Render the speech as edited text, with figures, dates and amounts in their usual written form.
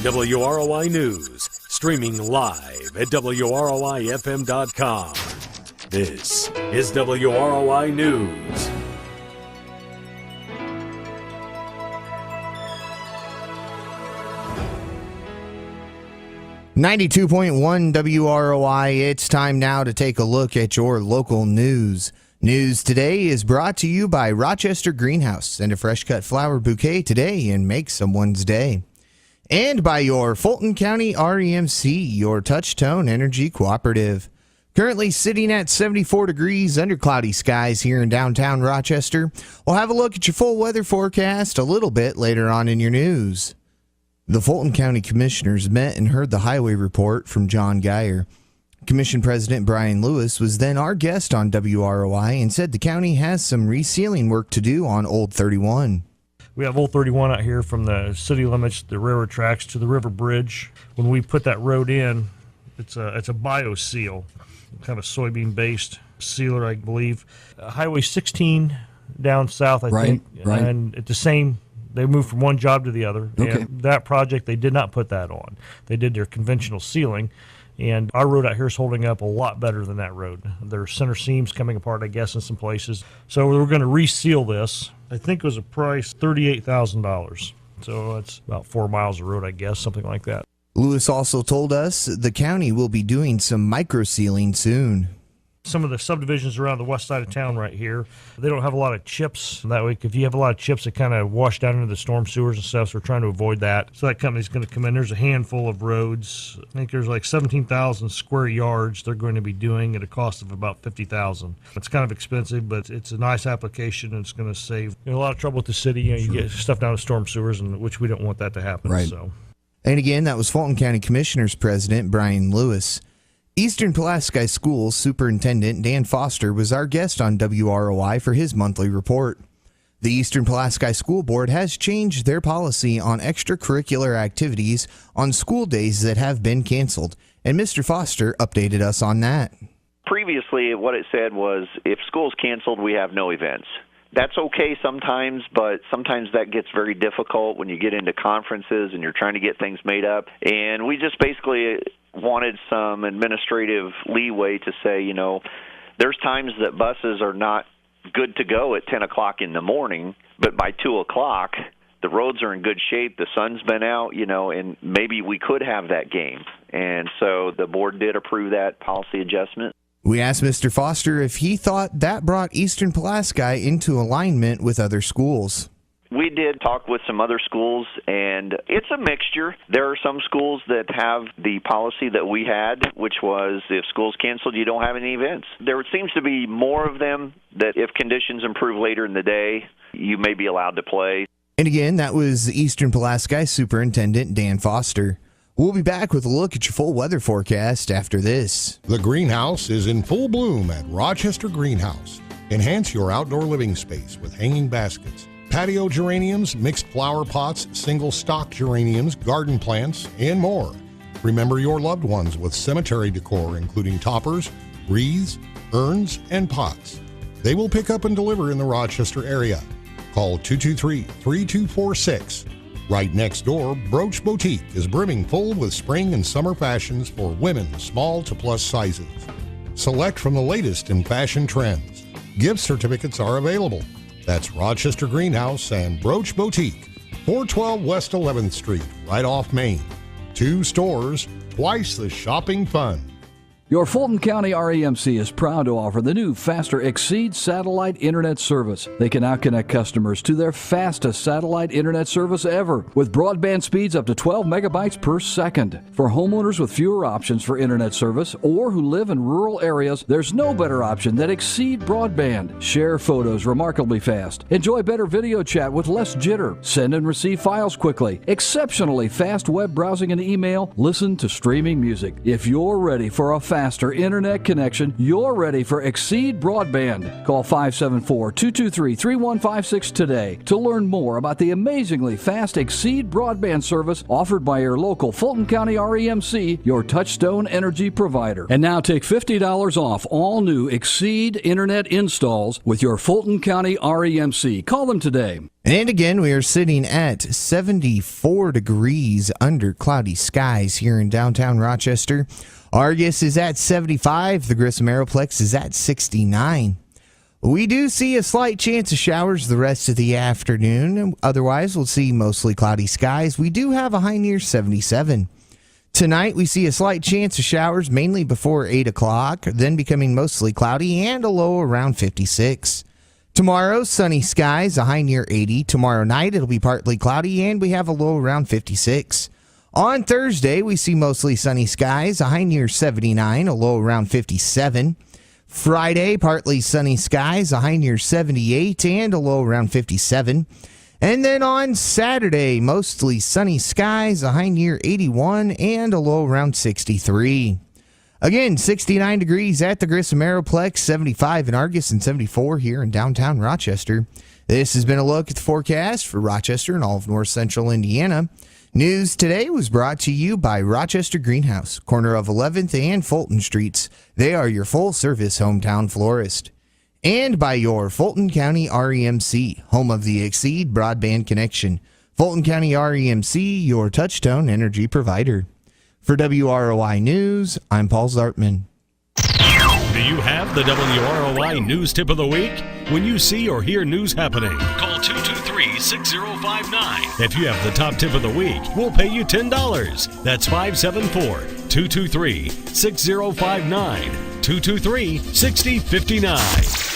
WROI News, streaming live at WROIFM.com. This is WROI News. .1 WROI. It's time now to take a look at your local news. News today is brought to you by Rochester Greenhouse. Send a fresh cut flower bouquet today and make someone's day. And by your Fulton County REMC, your Touchtone Energy Cooperative. Currently sitting at 74 degrees under cloudy skies here in downtown Rochester. We'll have a look at your full weather forecast a little bit later on in your news. The Fulton County Commissioners met and heard the highway report from John Geyer. Commission President Brian Lewis was then our guest on WROI and said the county has some resealing work to do on Old 31. We have Old 31 out here from the city limits, the railroad tracks, to the river bridge. When we put that road in, it's a bio-seal, kind of a soybean-based sealer, I believe. Highway 16 down south, I think. Right. And at the same, they moved from one job to the other. Okay. And that project, they did not put that on. They did their conventional sealing. And our road out here is holding up a lot better than that road. There's center seams coming apart, I guess, in some places. So we're going to reseal this. I think it was a price $38,000. So it's about 4 miles of road, I guess, something like that. Lewis also told us the county will be doing some micro-sealing soon. Some of the subdivisions around the west side of town right here, they don't have a lot of chips. That way, if you have a lot of chips, it kind of wash down into the storm sewers and stuff, so we're trying to avoid that. So that company's going to come in. There's a handful of roads. I think there's like 17,000 square yards they're going to be doing at a cost of about $50,000. It's kind of expensive, but it's a nice application, and it's going to save a lot of trouble with the city. You get stuff down to storm sewers, and which we don't want that to happen. Right. So. And again, that was Fulton County Commissioners President Brian Lewis. Eastern Pulaski Schools Superintendent Dan Foster was our guest on WROI for his monthly report. The Eastern Pulaski School Board has changed their policy on extracurricular activities on school days that have been canceled, and Mr. Foster updated us on that. Previously, what it said was if school's canceled, we have no events. That's okay sometimes, but sometimes that gets very difficult when you get into conferences and you're trying to get things made up. And we just basically wanted some administrative leeway to say, there's times that buses are not good to go at 10 o'clock in the morning, but by 2 o'clock, the roads are in good shape, the sun's been out, and maybe we could have that game. And so the board did approve that policy adjustment. We asked Mr. Foster if he thought that brought Eastern Pulaski into alignment with other schools. We did talk with some other schools, and it's a mixture. There are some schools that have the policy that we had, which was if school's canceled, you don't have any events. There seems to be more of them that if conditions improve later in the day, you may be allowed to play. And again, that was Eastern Pulaski Superintendent Dan Foster. We'll be back with a look at your full weather forecast after this. The greenhouse is in full bloom at Rochester Greenhouse. Enhance your outdoor living space with hanging baskets, patio geraniums, mixed flower pots, single stock geraniums, garden plants, and more. Remember your loved ones with cemetery decor, including toppers, wreaths, urns, and pots. They will pick up and deliver in the Rochester area. Call 223-3246. Right next door, Brooch Boutique is brimming full with spring and summer fashions for women small to plus sizes. Select from the latest in fashion trends. Gift certificates are available. That's Rochester Greenhouse and Brooch Boutique, 412 West 11th Street, right off Main. 2 stores, twice the shopping fun. Your Fulton County REMC is proud to offer the new Faster Exceed satellite internet service. They can now connect customers to their fastest satellite internet service ever, with broadband speeds up to 12 megabytes per second. For homeowners with fewer options for internet service or who live in rural areas, there's no better option than Exceed Broadband. Share photos remarkably fast. Enjoy better video chat with less jitter. Send and receive files quickly. Exceptionally fast web browsing and email. Listen to streaming music. If you're ready for a faster internet connection, you're ready for Exceed Broadband. Call 574-223-3156 today to learn more about the amazingly fast Exceed Broadband service offered by your local Fulton County REMC, your Touchstone energy provider. And now take $50 off all new Exceed internet installs with your Fulton County REMC. Call them today. And again, we are sitting at 74 degrees under cloudy skies here in downtown Rochester. Argus is at 75. The Grissom Aeroplex is at 69. We do see a slight chance of showers the rest of the afternoon. Otherwise, we'll see mostly cloudy skies. We do have a high near 77. Tonight, we see a slight chance of showers mainly before 8 o'clock, then becoming mostly cloudy and a low around 56. Tomorrow, sunny skies, a high near 80. Tomorrow night, it'll be partly cloudy, and we have a low around 56. On Thursday, we see mostly sunny skies, a high near 79, a low around 57. Friday, partly sunny skies, a high near 78, and a low around 57. And then on Saturday, mostly sunny skies, a high near 81, and a low around 63. Again, 69 degrees at the Grissom Aeroplex, 75 in Argus, and 74 here in downtown Rochester. This has been a look at the forecast for Rochester and all of north central Indiana. News today was brought to you by Rochester Greenhouse, corner of 11th and Fulton Streets. They are your full-service hometown florist. And by your Fulton County REMC, home of the Exceed Broadband Connection. Fulton County REMC, your touchtone energy provider. For WROI News, I'm Paul Zartman. Do you have the WROI News Tip of the Week? When you see or hear news happening, call 223-6059. If you have the top tip of the week, we'll pay you $10. That's 574-223-6059. 223-6059.